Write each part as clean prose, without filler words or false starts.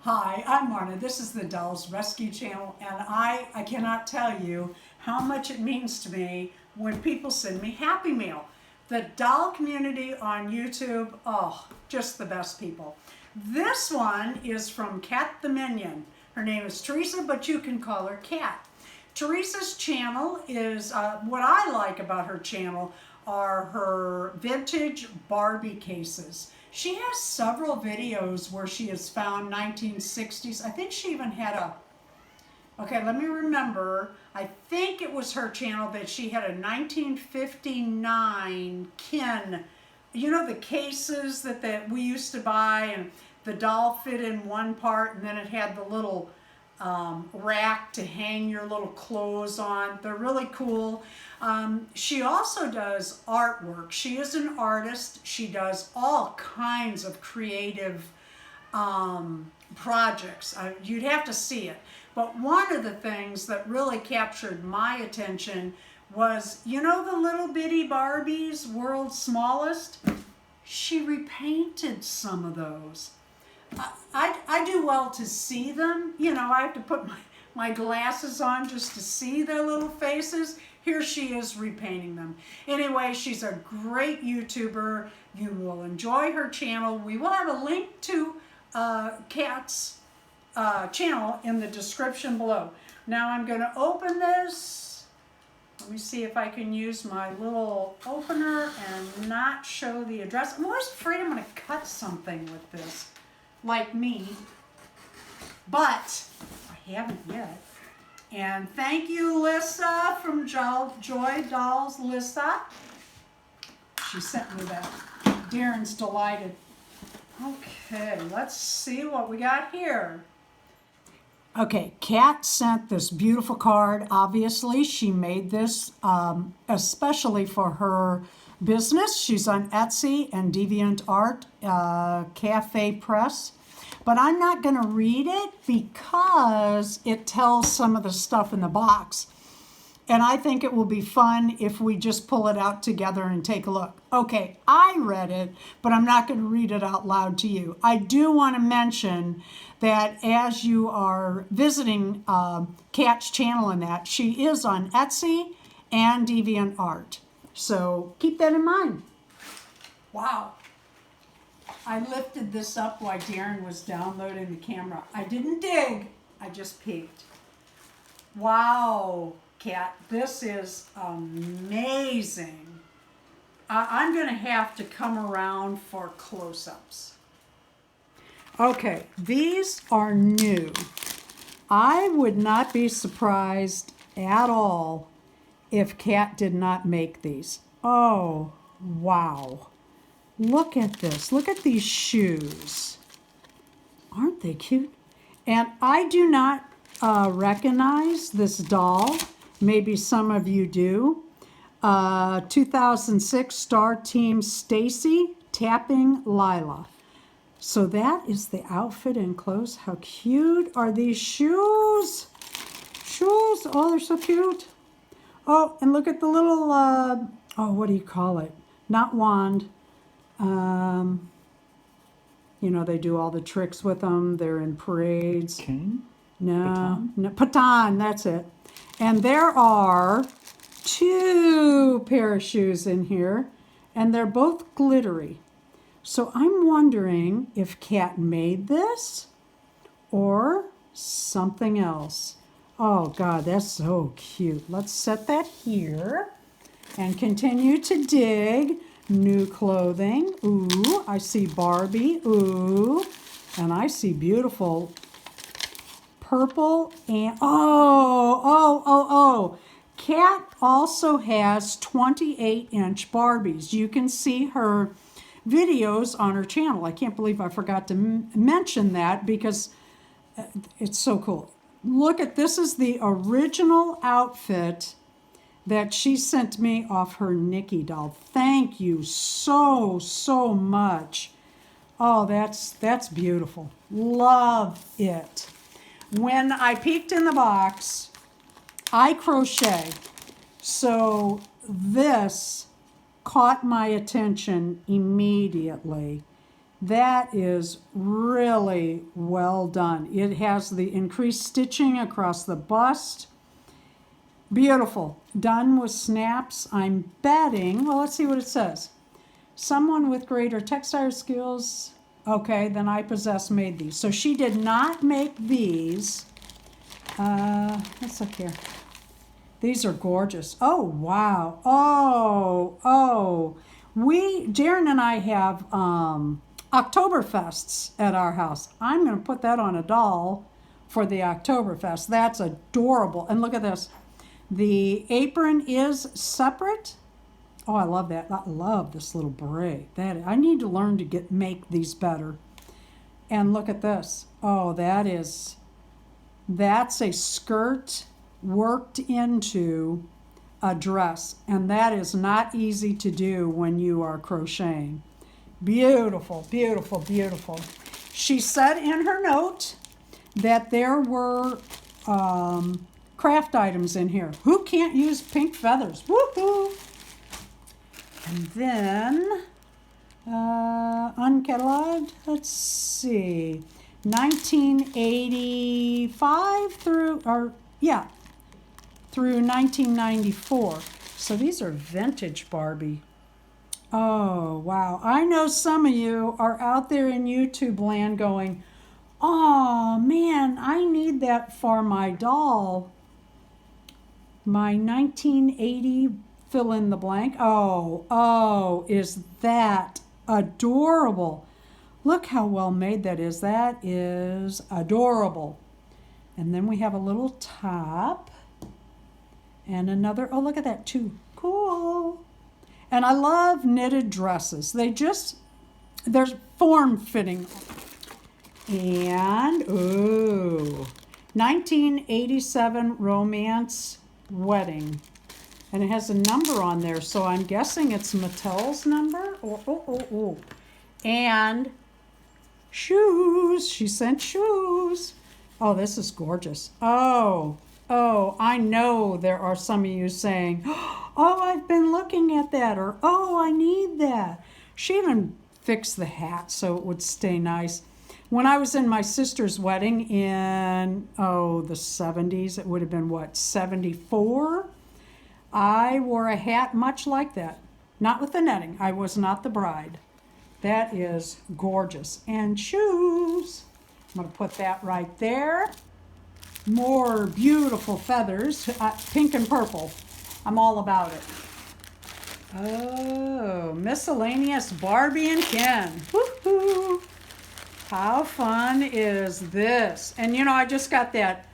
Hi, I'm Marna. This is the Dolls Rescue Channel, and I cannot tell you how much it means to me when people send me Happy Meal. The doll community on YouTube, oh, just the best people. This one is from CATtheMinion. Her name is Teresa, but you can call her Cat. Teresa's channel is, what I like about her channel are her vintage Barbie cases. She has several videos where she has found 1960s. I think she even had okay, let me remember. I think it was her channel that she had a 1959 Ken, you know, the cases that we used to buy, and the doll fit in one part and then it had the little rack to hang your little clothes on. They're really cool. She also does artwork. She is an artist. She does all kinds of creative projects. You'd have to see it. But one of the things that really captured my attention was, you know, the little bitty Barbies, world's smallest? She repainted some of those. I do well to see them. You know, I have to put my glasses on just to see their little faces. Here she is repainting them. Anyway, she's a great YouTuber. You will enjoy her channel. We will have a link to Kat's channel in the description below. Now I'm going to open this. Let me see if I can use my little opener and not show the address. I'm always afraid I'm going to cut something with this, like me, but I haven't yet. And thank you, Lissa from Joy Dolls. Lissa, she sent me that. Darren's delighted. Okay, let's see what we got here. Okay, Kat sent this beautiful card. Obviously, she made this especially for her business. She's on Etsy and DeviantArt, Cafe Press. But I'm not going to read it because it tells some of the stuff in the box. And I think it will be fun if we just pull it out together and take a look. Okay, I read it, but I'm not going to read it out loud to you. I do want to mention that as you are visiting Kat's channel and that, she is on Etsy and DeviantArt. So keep that in mind. Wow. I lifted this up while Darren was downloading the camera. I didn't dig, I just peeked. Wow, Kat, this is amazing. I'm gonna have to come around for close-ups. Okay, these are new. I would not be surprised at all if Kat did not make these. Oh, wow. Look at this. Look at these shoes. Aren't they cute? And I do not recognize this doll. Maybe some of you do. 2006 Star Team Stacy tapping Lila. So that is the outfit and clothes. How cute are these shoes? Shoes. Oh, they're so cute. Oh, and look at the little, oh, what do you call it? Not wand. You know, they do all the tricks with them. They're in parades. Cane? No, Baton, that's it. And there are 2 pair of shoes in here, and they're both glittery. So I'm wondering if Kat made this or something else. Oh God, that's so cute. Let's set that here and continue to dig. New clothing. Ooh, I see Barbie. Ooh, and I see beautiful purple and oh. Kat also has 28-inch Barbies. You can see her videos on her channel. I can't believe I forgot to mention that because it's so cool. Look at this is the original outfit that she sent me off her Nikki doll. Thank you so much. Oh, that's beautiful. Love it. When I peeked in the box, I crochet. So this caught my attention immediately. That is really well done. It has the increased stitching across the bust. Beautiful. Done with snaps. I'm betting, well, let's see what it says. Someone with greater textile skills, okay, than I possess made these. So she did not make these. Let's look here. These are gorgeous. Oh, wow. Darren and I have Oktoberfests at our house. I'm going to put that on a doll for the Oktoberfest. That's adorable. And look at this. The apron is separate. Oh, I love that. I love this little beret. I need to learn to make these better. And look at this. Oh, that's a skirt worked into a dress, and that is not easy to do when you are crocheting. Beautiful, beautiful, beautiful. She said in her note that there were craft items in here. Who can't use pink feathers? Woohoo! And then uncatalogued, let's see, 1985 through 1994. So these are vintage Barbie. Oh, wow. I know some of you are out there in YouTube land going, oh, man, I need that for my doll. My 1980 fill in the blank. Oh, is that adorable. Look how well made that is. That is adorable. And then we have a little top. And another, oh, look at that too. Cool. And I love knitted dresses. They're form-fitting. And, 1987 Romance Wedding. And it has a number on there, so I'm guessing it's Mattel's number. And shoes. She sent shoes. Oh, this is gorgeous. Oh, I know there are some of you saying, oh, I've been looking at that, or oh, I need that. She even fixed the hat so it would stay nice. When I was in my sister's wedding in, the 70s, it would have been 74? I wore a hat much like that. Not with the netting. I was not the bride. That is gorgeous. And shoes. I'm going to put that right there. More beautiful feathers, pink and purple. I'm all about it. Oh, miscellaneous Barbie and Ken. Woohoo! How fun is this? And you know, I just got that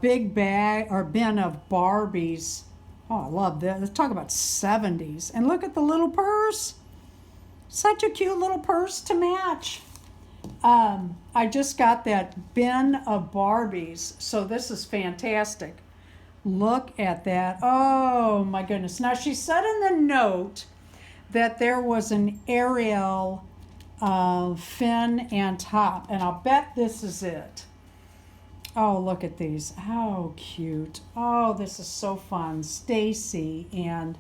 big bag or bin of Barbies. Oh, I love this. Let's talk about 70s. And look at the little purse. Such a cute little purse to match. I just got that bin of Barbies, so this is fantastic. Look at that. Oh my goodness. Now she said in the note that there was an Ariel fin and top, and I'll bet this is it. Oh, look at these. How cute. Oh, this is so fun. Stacy and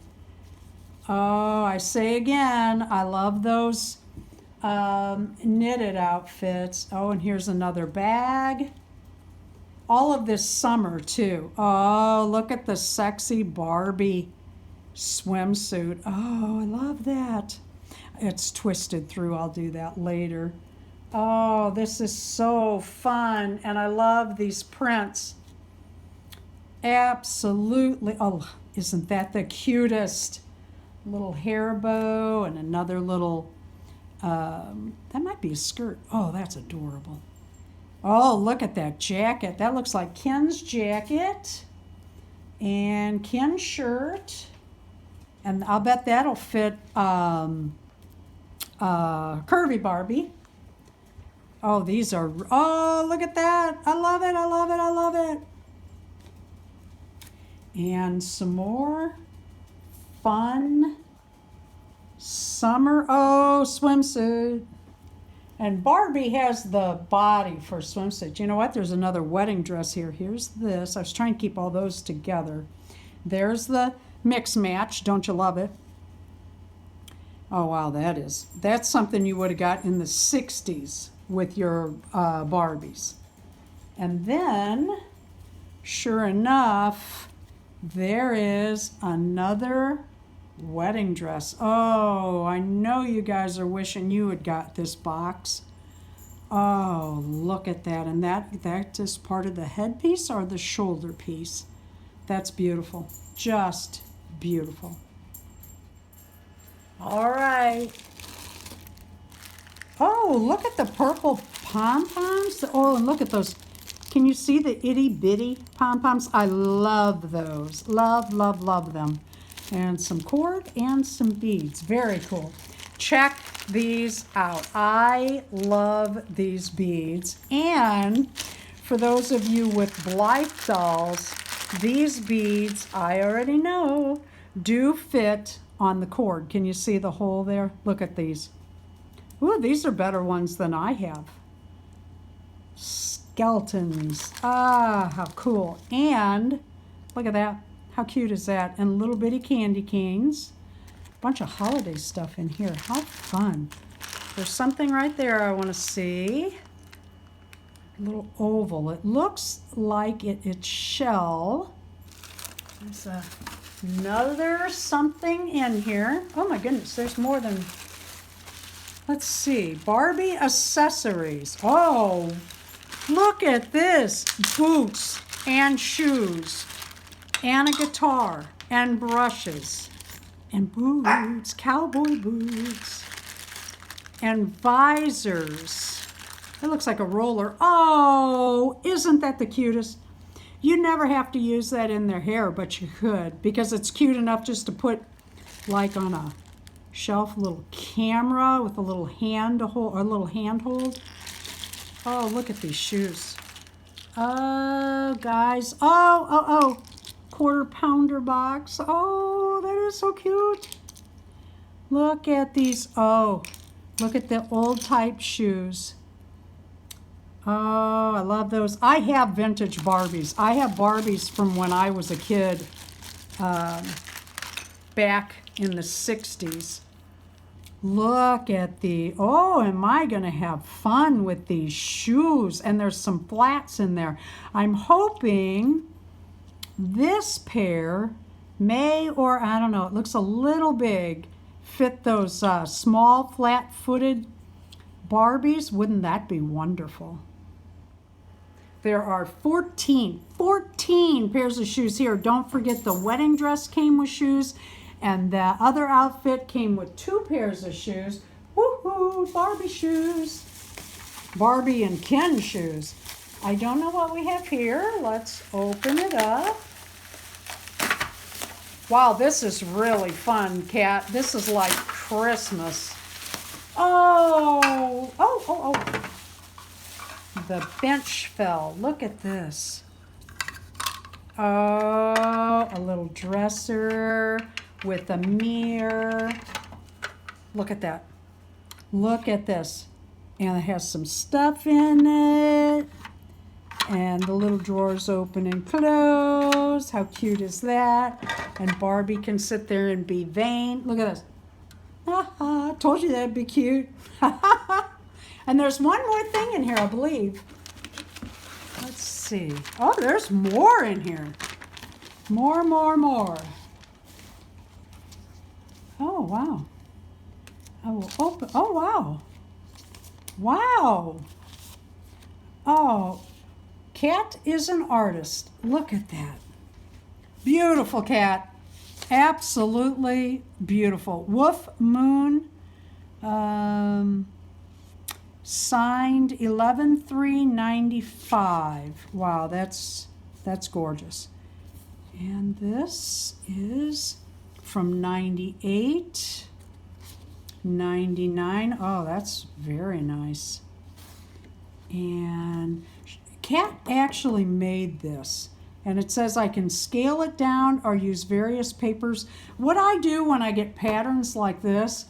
I say again, I love those knitted outfits. Oh, and here's another bag. All of this summer too. Oh, look at the sexy Barbie swimsuit. Oh, I love that. It's twisted through. I'll do that later. Oh, this is so fun. And I love these prints. Absolutely. Oh, isn't that the cutest? Little hair bow and another little, that might be a skirt. Oh, that's adorable. Oh, look at that jacket. That looks like Ken's jacket and Ken's shirt. And I'll bet that'll fit Curvy Barbie. Oh, these are, oh, look at that. I love it, I love it, I love it. And some more fun summer, swimsuit. And Barbie has the body for swimsuit. You know what? There's another wedding dress here. Here's this. I was trying to keep all those together. There's the mix match. Don't you love it? Oh, wow, that's something you would have got in the 60s with your Barbies. And then, sure enough, there is another wedding dress. Oh, I know you guys are wishing you had got this box. Oh, look at that. And that is part of the headpiece or the shoulder piece. That's beautiful. Just beautiful. All right. Oh, look at the purple pom-poms. Oh, and look at those. Can you see the itty bitty pom-poms? I love those. Love, love, love them. And some cord and some beads. Very cool. Check these out. I love these beads. And for those of you with Blythe dolls, these beads, I already know, do fit on the cord. Can you see the hole there? Look at these. Ooh, these are better ones than I have. Skeletons. Ah, how cool. And look at that. How cute is that? And little bitty candy canes. Bunch of holiday stuff in here. How fun. There's something right there I want to see. A little oval. It looks like its shell. There's another something in here. Oh my goodness, there's more than... Let's see. Barbie Accessories. Oh, look at this. Boots and shoes and a guitar and brushes and boots, cowboy boots and visors. It looks like a roller. Oh, isn't that the cutest? You never have to use that in their hair, but you could, because it's cute enough just to put like on a shelf, a little camera with a little hand hold, or a little handhold. Oh, look at these shoes. Oh, guys. Oh. Quarter pounder box. Oh, that is so cute. Look at these. Oh, look at the old type shoes. Oh, I love those. I have vintage Barbies. I have Barbies from when I was a kid, back in the 60s. Look at oh, am I going to have fun with these shoes? And there's some flats in there. I'm hoping this pair may, or I don't know, it looks a little big, fit those small flat-footed Barbies. Wouldn't that be wonderful? There are 14 pairs of shoes here. Don't forget the wedding dress came with shoes, and the other outfit came with 2 pairs of shoes. Woohoo, Barbie shoes. Barbie and Ken shoes. I don't know what we have here. Let's open it up. Wow, this is really fun, Kat. This is like Christmas. Oh. The bench fell. Look at this. Oh, a little dresser with a mirror. Look at that. Look at this. And it has some stuff in it. And the little drawers open and close. How cute is that? And Barbie can sit there and be vain. Look at this. Told you that'd be cute. And there's one more thing in here, I believe. Let's see. Oh, there's more in here. More. Oh, wow. I will open. Oh, wow. Wow. Oh, Kat is an artist. Look at that. Beautiful, Kat. Absolutely beautiful. Wolf Moon, signed 11/3/95. Wow, that's gorgeous. And this is from 98, 99. Oh, that's very nice. And Kat actually made this. And it says I can scale it down or use various papers. What I do when I get patterns like this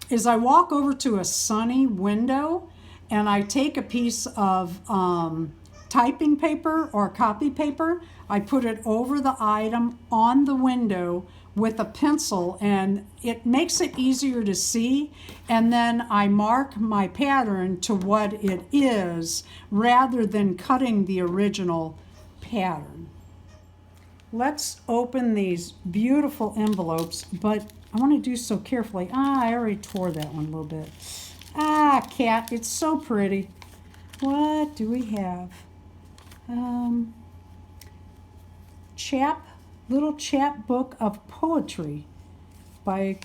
is I walk over to a sunny window and I take a piece of typing paper or copy paper. I put it over the item on the window with a pencil, and it makes it easier to see, and then I mark my pattern to what it is rather than cutting the original pattern. Let's open these beautiful envelopes, but I want to do so carefully. I already tore that one a little bit. Cat, it's so pretty. What do we have? Little chapbook of poetry by,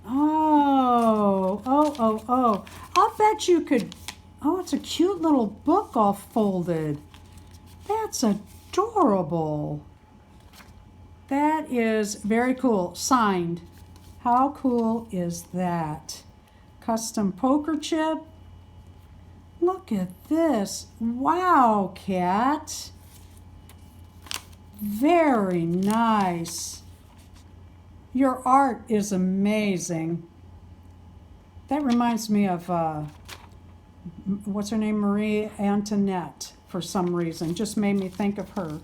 oh. I'll bet you could, it's a cute little book all folded. That's adorable. That is very cool. Signed. How cool is that? Custom poker chip. Look at this. Wow, Cat. Very nice. Your art is amazing. That reminds me of, what's her name? Marie Antoinette, for some reason. Just made me think of her.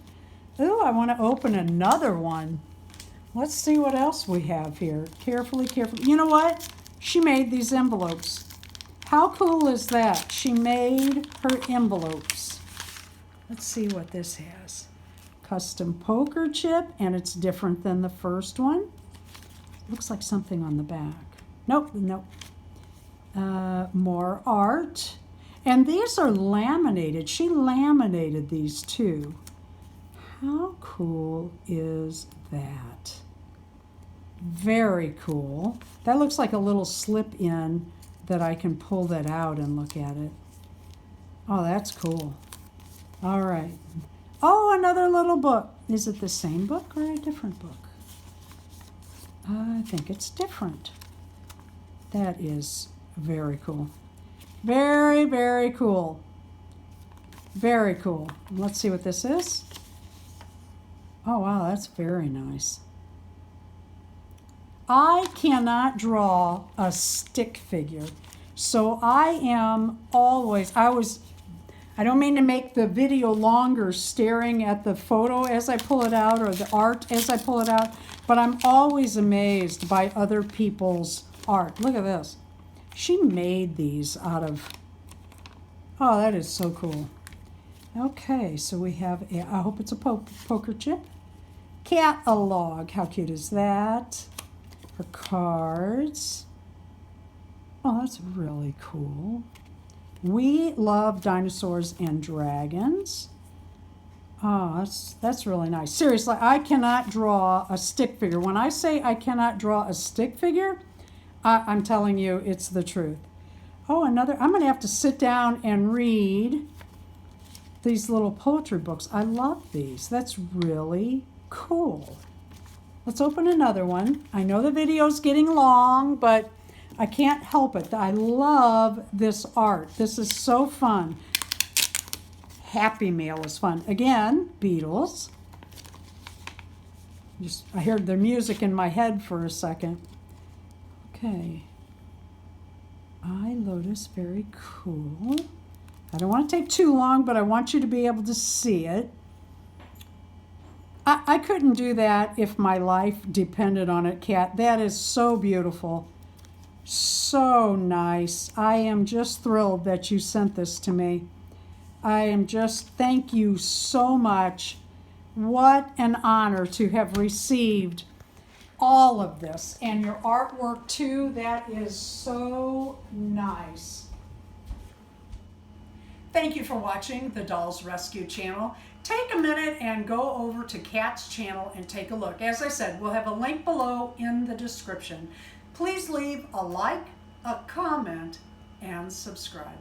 Ooh, I want to open another one. Let's see what else we have here. Carefully. You know what? She made these envelopes. How cool is that? She made her envelopes. Let's see what this has. Custom poker chip, and it's different than the first one. Looks like something on the back. Nope. More art. And these are laminated. She laminated these too. How cool is that? Very cool. That looks like a little slip in that I can pull that out and look at it. Oh, that's cool. All right. Oh, another little book. Is it the same book or a different book? I think it's different. That is very cool. Very, very cool. Very cool. Let's see what this is. Oh, wow, that's very nice. I cannot draw a stick figure. So I am always, I don't mean to make the video longer staring at the photo as I pull it out or the art as I pull it out, but I'm always amazed by other people's art. Look at this. She made these out of, oh, that is so cool. Okay, so we have, I hope it's a poker chip. Catalog, how cute is that? Her cards. Oh, that's really cool. We love dinosaurs and dragons. Oh, that's really nice. Seriously, I cannot draw a stick figure. When I say I cannot draw a stick figure, I'm telling you it's the truth. Oh, another, I'm going to have to sit down and read these little poetry books. I love these. That's really cool. Let's open another one. I know the video's getting long, but I can't help it. I love this art. This is so fun. Happy Meal is fun. Again, Beatles. I heard their music in my head for a second. Okay. I Lotus, very cool. I don't want to take too long, but I want you to be able to see it. I couldn't do that if my life depended on it, Cat. That is so beautiful. So nice. I am just thrilled that you sent this to me. Thank you so much. What an honor to have received all of this and your artwork too. That is so nice. Thank you for watching the Dolls Rescue channel. Take a minute and go over to Cat's channel and take a look. As I said, we'll have a link below in the description. Please leave a like, a comment, and subscribe.